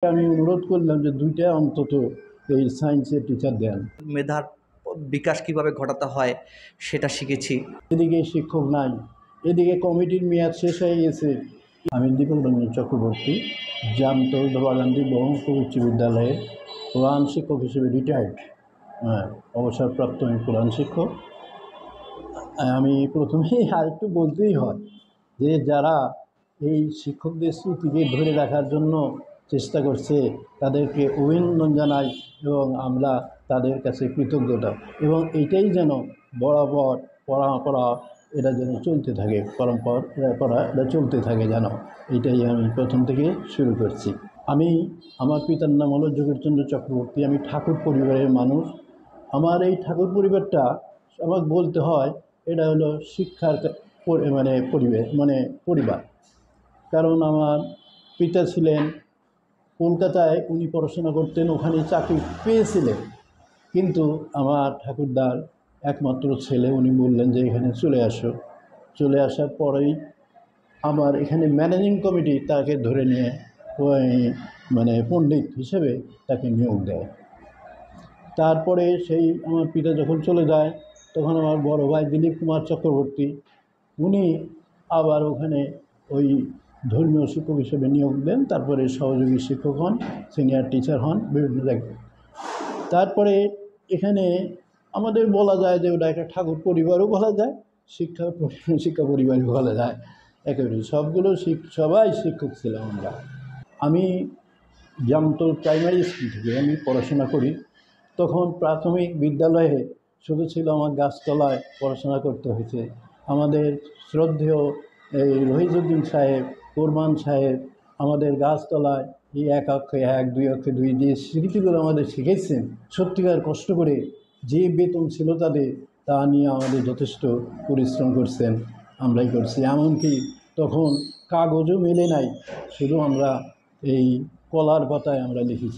আমি অনুরোধ করলাম যে ২টা অন্তত এই সায়েন্সের টিচার দেন। মেধার বিকাশ কিভাবে ঘটাতে হয় সেটা শিখেছি। এদিকে শিক্ষক নাই, এদিকে কমিটির মেয়াদ শেষ হয়ে গেছে। আমি দীপক রঞ্জন চক্রবর্তী, জামতল ধোবা গান্ধী বহুমুখী উচ্চ বিদ্যালয়ের প্রধান শিক্ষক হিসেবে রিটায়ার্ড, অবসরপ্রাপ্ত আমি প্রধান শিক্ষক। আমি প্রথমেই আরেকটু বলতেই হয় যে যারা এই শিক্ষকদের স্মৃতিকে ধরে রাখার জন্য চেষ্টা করছে তাদেরকে অভিনন্দন জানাই এবং আমরা তাদের কাছে কৃতজ্ঞতা, এবং এইটাই যেন বরাবর পড়া এটা যেন চলতে থাকে, পরম্পরা এটা চলতে থাকে যেন, এইটাই আমি প্রথম থেকে শুরু করছি। আমার পিতার নাম হলো যোগেশচন্দ্র চক্রবর্তী। আমি ঠাকুর পরিবারের মানুষ। আমার এই ঠাকুর পরিবারটা আমাকে বলতে হয় এটা হলো শিক্ষার পরিবার। কারণ আমার পিতা ছিলেন কলকাতায়, উনি পড়াশোনা করতেন, ওখানে চাকরি পেয়েছিলেন, কিন্তু আমার ঠাকুরদার একমাত্র ছেলে, উনি বললেন যে এখানে চলে আসো। চলে আসার পরেই আমার এখানে ম্যানেজিং কমিটি তাকে ধরে নিয়ে পণ্ডিত হিসেবে তাকে নিয়োগ দেয়। তারপরে আমার পিতা যখন চলে যায় তখন আমার বড় ভাই দিলীপ কুমার চক্রবর্তী, উনি আবার ওখানে ওই ধর্মীয় শিক্ষক হিসেবে নিয়োগ দেন। তারপরে সহযোগী শিক্ষক হন, সিনিয়র টিচার হন বিভিন্ন জায়গায়। তারপরে এখানে আমাদের বলা যায় যে ওটা একটা ঠাকুর পরিবারও বলা যায়, শিক্ষা পরিবারও বলা যায়, একেবারে সবাই শিক্ষক ছিলাম আমরা। আমি জামতল প্রাইমারি স্কুল থেকে আমি পড়াশোনা করি। তখন প্রাথমিক বিদ্যালয়ে শুধু ছিল আমার গাছতলায় পড়াশোনা করতে হয়েছে। আমাদের শ্রদ্ধেয় এই রহিজউদ্দিন সাহেব, কোরবান সাহেব আমাদের গাছতলায় এই ১ অক্ষে ১, ২ অক্ষে ২ দিয়ে স্মৃতিগুলো আমাদের শিখেছেন। সত্যিকার কষ্ট করে যে বেতন ছিল তাদের, তা নিয়ে আমাদের যথেষ্ট পরিশ্রম করছেন, আমরাই করছি। এমনকি তখন কাগজও মেলে নাই, শুধু আমরা এই কলার পাতায় আমরা লিখে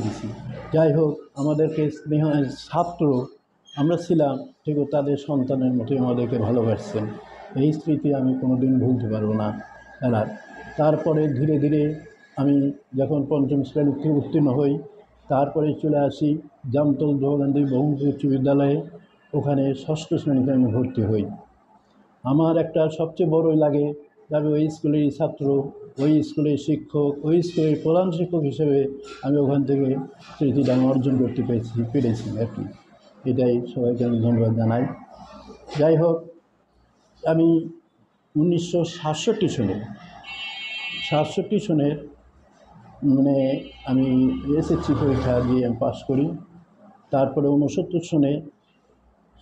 দিছি। যাই হোক, আমাদেরকে স্নেহ ছাত্র আমরা ছিলাম, ঠিক তাদের সন্তানের মতোই আমাদেরকে ভালোবাসছেন। এই স্মৃতি আমি কোনো দিন ভুলতে পারবো না। তারপরে ধীরে ধীরে আমি যখন পঞ্চম শ্রেণীতে উত্তীর্ণ হই, তারপরে চলে আসি জামতল ধোবা গান্ধী বহুমুখী উচ্চ বিদ্যালয়ে। ওখানে ষষ্ঠ শ্রেণীতে আমি ভর্তি হই। আমার একটা সবচেয়ে বড়ই লাগে যে আমি ওই স্কুলেরই ছাত্র, ওই স্কুলের শিক্ষক, ওই স্কুলের প্রধান শিক্ষক হিসেবে আমি ওখান থেকে স্মৃতিটা আমি অর্জন করতে পেরেছি আর কি। এটাই সবাইকে আমি ধন্যবাদ জানাই। যাই হোক, আমি 1967 সনের আমি এসএসসি পরীক্ষা দিয়ে আমি পাস করি। তারপরে 69 সনে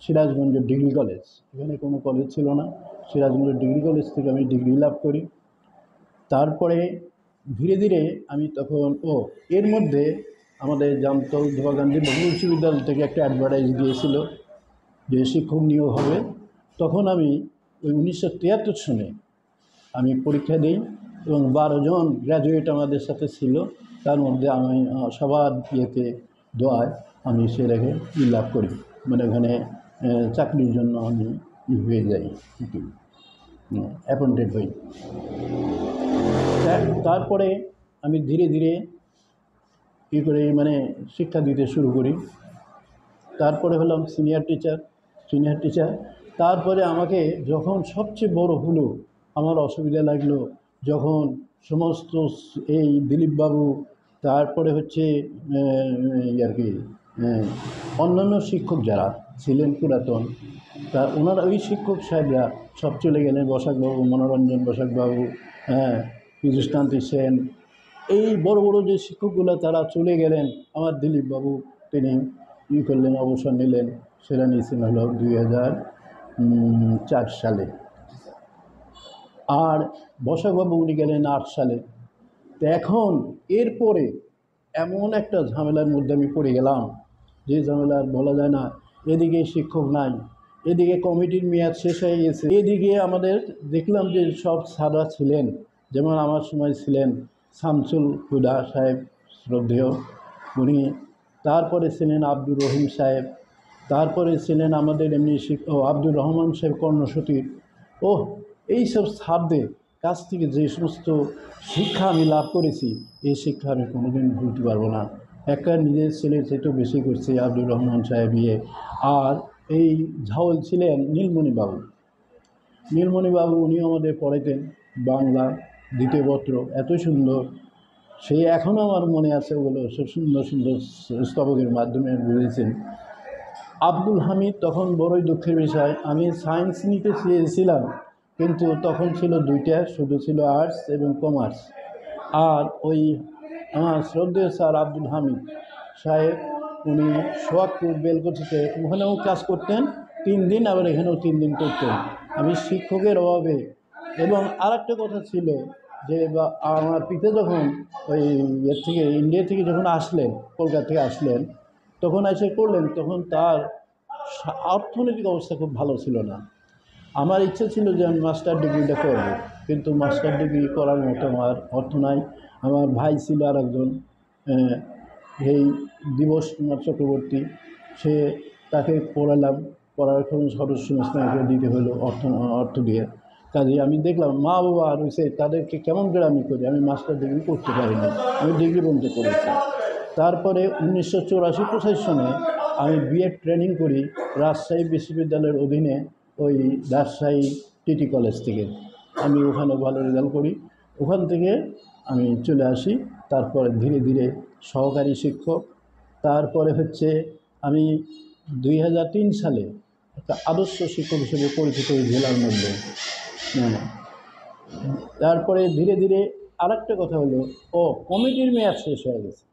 সিরাজগঞ্জ ডিগ্রি কলেজ, এখানে কোনো কলেজ ছিল না, সিরাজগঞ্জ ডিগ্রি কলেজ থেকে আমি ডিগ্রি লাভ করি। তারপরে ধীরে ধীরে আমি তখন এর মধ্যে আমাদের জামতল ধোবা গান্ধী বহু উচ্চ বিদ্যালয় থেকে একটা অ্যাডভার্টাইজ দিয়েছিল যে শিক্ষক নিয়োগ হবে। তখন আমি ওই 1973 সনে আমি পরীক্ষা দিই এবং 12 জন গ্র্যাজুয়েট আমাদের সাথে ছিল। তার মধ্যে আমি সবার দোয়ায় আমি সেটাকে লাভ করি, ওখানে চাকরির জন্য আমি হয়ে যাই, অ্যাপয়েন্টেড হই। তারপরে আমি ধীরে ধীরে করে শিক্ষা দিতে শুরু করি। তারপরে হলাম সিনিয়র টিচার। তারপরে আমাকে যখন সবচেয়ে বড় হলো, আমার অসুবিধা লাগলো যখন সমস্ত এই দিলীপবাবু, তারপরে হচ্ছে আর কি অন্যান্য শিক্ষক যারা ছিলেন পুরাতন, তা ওনারা ওই শিক্ষক সাহেবরা সব চলে গেলেন, বসাকবাবু, মনোরঞ্জন বসাকবাবু, পীযূষকান্তি সেন, এই বড় বড় যে শিক্ষকগুলো তারা চলে গেলেন। আমার দিলীপবাবু তিনি করলেন, অবসর নিলেন। সেটা নিয়েছেন হলো 2004 সালে। আর বসাকবাবু উনি গেলেন 8 সালে। তো এখন এরপরে এমন একটা ঝামেলার মধ্যে আমি পড়ে গেলাম, যে ঝামেলার বলা যায় না। এদিকে শিক্ষক নাই, এদিকে কমিটির মেয়াদ শেষ হয়ে গেছে, এদিকে আমাদের দেখলাম যে সব স্যাররা ছিলেন, যেমন আমার সময় ছিলেন শামসুল হুদা সাহেব শ্রদ্ধেয়, উনি, তারপরে ছিলেন আব্দুর রহিম সাহেব, তারপরে ছিলেন আমাদের এমনি আব্দুর রহমান সাহেব কর্ণসূচির। এইসব স্যারদের কাছ থেকে যে সমস্ত শিক্ষা আমি লাভ করেছি, এই শিক্ষা আমি কোনোদিন ভুলতে পারবো না। একটা নিজের ছেলের চেয়েও বেশি করছে আব্দুর রহমান সাহেব ইয়ে। আর এই ঝাউল ছিলেন নীলমণিবাবু। নীলমণিবাবু উনিও আমাদের পড়াতেন বাংলা দ্বিতীয় পত্র, এত সুন্দর, সেই এখনও আমার মনে আছে, ওগুলো সব সুন্দর সুন্দর স্তবকের মাধ্যমে বুঝেছেন। আব্দুল হামিদ তখন বড়ই দুঃখের বিষয়, আমি সায়েন্স নিতে চেয়েছিলাম, কিন্তু তখন ছিল দুইটা, শুধু ছিল আর্টস এবং কমার্স। আর ওই আমার শ্রদ্ধেয় স্যার আব্দুল হামিদ সাহেব, উনি সোহাগপুর বেলকুচিতে ওখানেও ক্লাস করতেন 3 দিন, আবার এখানেও 3 দিন করতেন। আমি শিক্ষকের অভাবে, এবং আর একটা কথা ছিল যে আমার পিতা যখন ওই থেকে ইন্ডিয়া থেকে যখন আসলেন, কলকাতা থেকে আসলেন, তখন এসে করলেন, তখন তার অর্থনৈতিক অবস্থা খুব ভালো ছিল না। আমার ইচ্ছা ছিল যে আমি মাস্টার ডিগ্রিটা করব, কিন্তু মাস্টার ডিগ্রি করার মতো আমার অর্থ নাই। আমার ভাই ছিল আর একজন, এই দিবস কুমার চক্রবর্তী, সে তাকে পড়ালাম, পড়ার কোনো সদস্য সংস্থাকে দিতে হলো অর্থ দিয়ে। কাজে আমি দেখলাম মা বাবা রয়েছে, তাদেরকে কেমন করে আমি করি, আমি মাস্টার ডিগ্রি করতে পারিনি, আমি ডিগ্রি বন্ধ করেছি। তারপরে 1984-85 সনে আমি বিএড ট্রেনিং করি রাজশাহী বিশ্ববিদ্যালয়ের অধীনে, ওই রাজশাহী টিটি কলেজ থেকে। আমি ওখানে ভালো রেজাল্ট করি, ওখান থেকে আমি চলে আসি। তারপরে ধীরে ধীরে সহকারী শিক্ষক, তারপরে হচ্ছে আমি 2003 সালে একটা আদর্শ শিক্ষক হিসেবে পরিচিত ওই জেলার মধ্যে। তারপরে ধীরে ধীরে আরেকটা কথা হলো, কমিটির মেয়াদ শেষ হয়ে গেছে,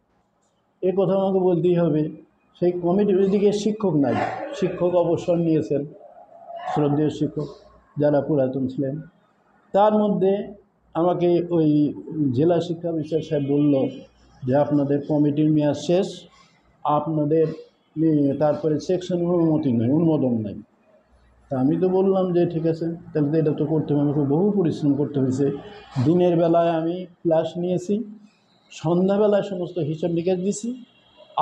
এ কথা আমাকে বলতেই হবে। সেই কমিটির দিকে শিক্ষক নাই, শিক্ষক অবসর নিয়েছেন, শ্রদ্ধেয় শিক্ষক যারা পুরাতন ছিলেন। তার মধ্যে আমাকে ওই জেলা শিক্ষা বিচার সাহেব বলল যে আপনাদের কমিটির মেয়াদ শেষ, আপনাদের তারপরে সেকশনের অনুমোদন নাই। তা আমি তো বললাম যে ঠিক আছে, তাহলে তো এটা তো করতে হবে, আমাকে বহু পরিশ্রম করতে হয়েছে। দিনের বেলায় আমি ক্লাস নিয়েছি, সন্ধ্যাবেলায় সমস্ত হিসাব নিকাশ দিছি,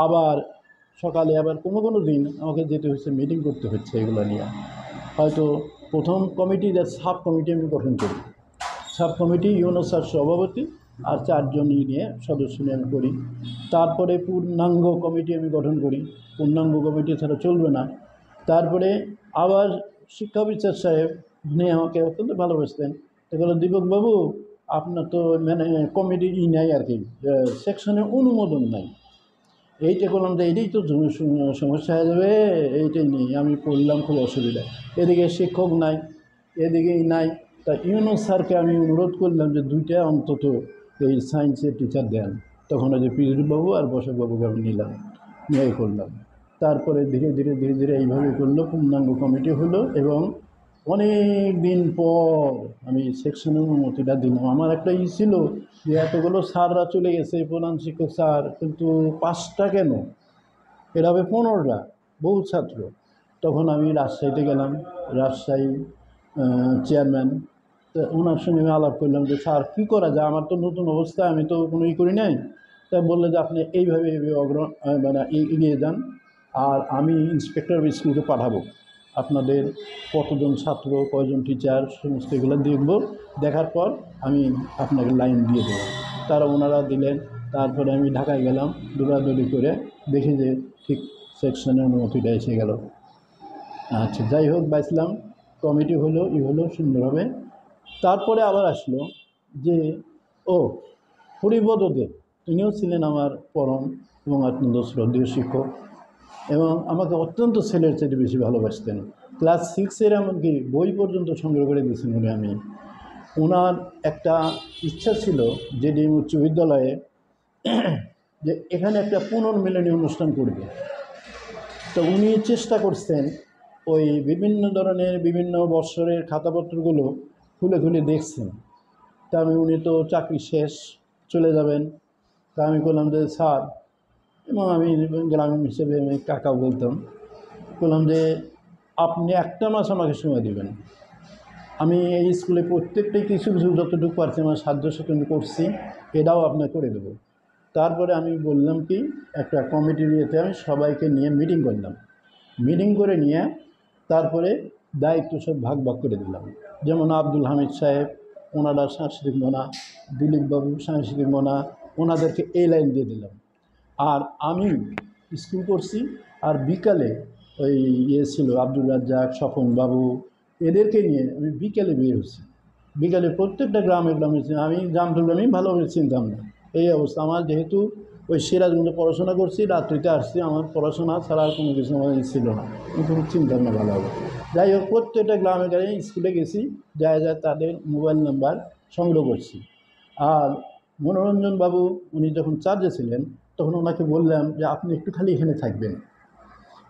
আবার সকালে আবার কোনো কোনো দিন আমাকে যেতে হচ্ছে, মিটিং করতে হচ্ছে এগুলো নিয়ে। হয়তো প্রথম কমিটির সাব কমিটি আমি গঠন করি, সাব কমিটি ইউনুস স্যার সভাপতি আর 4 জন নিয়ে সদস্য নিয়ে আমি করি। তারপরে পূর্ণাঙ্গ কমিটি আমি গঠন করি, পূর্ণাঙ্গ কমিটি ছাড়া চলবে না। তারপরে আবার শিক্ষা বিচার সাহেব উনি আমাকে অত্যন্ত ভালোবাসতেন, এগুলো দীপকবাবু আপনার তো মানে কমিটি নাই আর কি, সেকশনের অনুমোদন নাই। এইটা করলাম যে এটাই তো সমস্যা হয়ে যাবে, এইটাই নেই, আমি পড়লাম খুব অসুবিধা, এদিকে শিক্ষক নাই, এদিকেই নাই। তা ইউনুস স্যারকে আমি অনুরোধ করলাম যে 2টা অন্তত এই সায়েন্সের টিচার দেন। তখন ওই যে পীরবাবু আর বসাকবাবুকে আমি নিলাম, নিয়ে করলাম। তারপরে ধীরে ধীরে ধীরে ধীরে এইভাবে করলো, পূর্ণাঙ্গ কমিটি হলো, এবং অনেক দিন পর আমি সেকশনের অনুমতিটা দিলাম। আমার একটা ছিল যে এতগুলো স্যাররা চলে গেছে, প্রধান শিক্ষক স্যার, কিন্তু 5টা কেন, এরা হবে 15টা, বহু ছাত্র। তখন আমি রাজশাহীতে গেলাম, রাজশাহী চেয়ারম্যান, তো ওনার সঙ্গে আমি আলাপ করলাম যে স্যার কী করা যায়, আমার তো নতুন অবস্থা, আমি তো কোনো করি নাই। তাই বললে যে আপনি এইভাবে মানে এগিয়ে যান, আর আমি ইন্সপেক্টর স্কুলকে পাঠাবো, আপনাদের কতজন ছাত্র, কয়জন টিচার, সমস্ত এগুলো দেখব, দেখার পর আমি আপনাকে লাইন দিয়ে দেবো। তারা ওনারা দিলেন। তারপরে আমি ঢাকায় গেলাম, দৌড়াদৌড়ি করে দেখি যে ঠিক সেকশনের অনুমতিটা এসে গেল। আচ্ছা, যাই হোক, বাঁচলাম, কমিটি হলো, হলো সুন্দরভাবে। তারপরে আবার আসলো যে হরিপদদেব, তিনিও ছিলেন আমার পরম এবং অত্যন্ত শ্রদ্ধেয় শিক্ষক, এবং আমাকে অত্যন্ত ছেলের চেয়ে বেশি ভালোবাসতেন। ক্লাস 6-এর এমনকি বই পর্যন্ত সংগ্রহ করে দিয়েছেন উনি। আমি ওনার একটা ইচ্ছা ছিল জেডিএম উচ্চ বিদ্যালয়ে যে এখানে একটা পুনর্মিলনী অনুষ্ঠান করবে। তো উনি চেষ্টা করছেন, ওই বিভিন্ন ধরনের বিভিন্ন বৎসরের খাতাপত্রগুলো খুলে খুলে দেখছেন। তা উনি তো চাকরি শেষ, চলে যাবেন। তা আমি বললাম যে স্যার, এবং আমি গ্রামীণ হিসেবে আমি কাকাও বলতাম, বললাম যে আপনি 1 মাস আমাকে সময় দেবেন, আমি এই স্কুলে প্রত্যেকটাই কিছু কিছু যতটুকু পারছি আমার সাধ্য সেটুকু করছি, এটাও আপনার করে দেবো। তারপরে আমি বললাম কি, একটা কমিটির ইয়েতে আমি সবাইকে নিয়ে মিটিং করলাম, মিটিং করে নিয়ে তারপরে দায়িত্ব সব ভাগ ভাগ করে দিলাম। যেমন আব্দুল হামিদ সাহেব ওনারা সাংস্কৃতিক মোনা, দিলীপবাবু সাংস্কৃতিক মোনা, ওনাদেরকে এই লাইন দিয়ে দিলাম। আর আমি স্কুল করছি, আর বিকালে ওই ছিল আব্দুল রাজ্জাক, স্বপন বাবু, এদেরকে নিয়ে আমি বিকেলে বের হচ্ছি। বিকালে প্রত্যেকটা গ্রামে আমি গ্রামে ভালোভাবে চিনতাম না, এই অবস্থা আমার। যেহেতু ওই সিরাজগঞ্জে পড়াশোনা করছি, রাত্রিতে আসছি, আমার পড়াশোনা ছাড়া আর কোনো কিছু আমার ছিল না, আমি কোনো চিনতাম না ভালোভাবে। যাই হোক, প্রত্যেকটা গ্রামে স্কুলে গেছি, যায় তাদের মোবাইল নাম্বার সংগ্রহ করছি। আর মনোরঞ্জন বাবু উনি যখন চার্জে ছিলেন, তখন ওনাকে বললাম যে আপনি একটু খালি এখানে থাকবেন,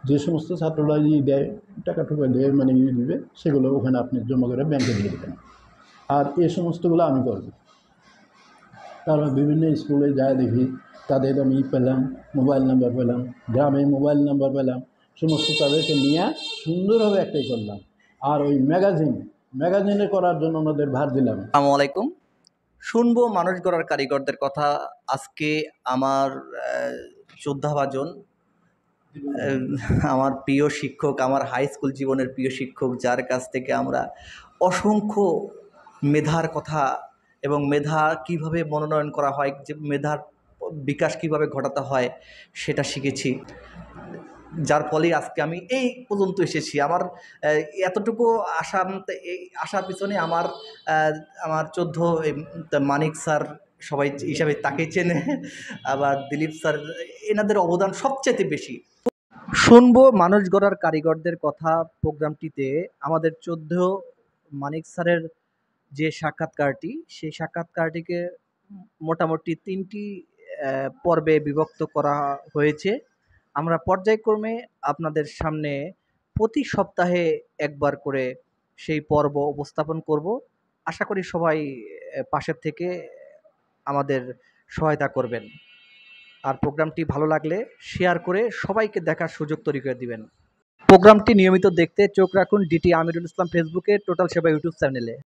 যে সমস্ত ছাত্ররা দেয় টাকা টুকা দিয়ে দিবে, সেগুলো ওখানে আপনি জমা করে ব্যাংকে দিয়ে দেবেন, আর এই সমস্তগুলো আমি করব। তারপর বিভিন্ন স্কুলে যায় দেখি তাদের আমি পেলাম, মোবাইল নাম্বার পেলাম, গ্রামে মোবাইল নাম্বার পেলাম, সমস্ত তাদেরকে নিয়ে সুন্দরভাবে একটাই করলাম। আর ওই ম্যাগাজিনে করার জন্য ওনাদের ভার দিলাম। আসসালামু আলাইকুম। শুনবো মানুষ গড়ার কারিগরদের কথা। আজকে আমার শ্রদ্ধাভাজন আমার প্রিয় শিক্ষক, আমার হাই স্কুল জীবনের প্রিয় শিক্ষক, যার কাছ থেকে আমরা অসংখ্য মেধার কথা এবং মেধা কিভাবে মনোনয়ন করা হয়, যে মেধার বিকাশ কিভাবে ঘটাতে হয় সেটা শিখেছি, যার ফলে আজকে আমি এই পর্যন্ত এসেছি। আমার এতটুকু এই আসার পিছনে আমার 14 মানিক স্যার সবাই হিসাবে তাকে চেনে, আবার দিলীপ স্যার, এনাদের অবদান সবচেয়ে বেশি। শুনবো মানুষ গড়ার কারিগরদের কথা প্রোগ্রামটিতে আমাদের 14 মানিক স্যারের যে সাক্ষাৎকারটি, সেই সাক্ষাৎকারটিকে মোটামুটি 3টি পর্বে বিভক্ত করা হয়েছে। আমরা পর্যায়ক্রমে আপনাদের সামনে প্রতি সপ্তাহে একবার করে সেই পর্ব উপস্থাপন করব। আশা করি সবাই পাশের থেকে আমাদের সহায়তা করবেন। আর প্রোগ্রামটি ভালো লাগলে শেয়ার করে সবাইকে দেখার সুযোগ তৈরি করে দিবেন। প্রোগ্রামটি নিয়মিত দেখতে চোখ রাখুন ডিটি আমিরুল ইসলাম ফেসবুকে, টোটাল সেবা ইউটিউব চ্যানেলে।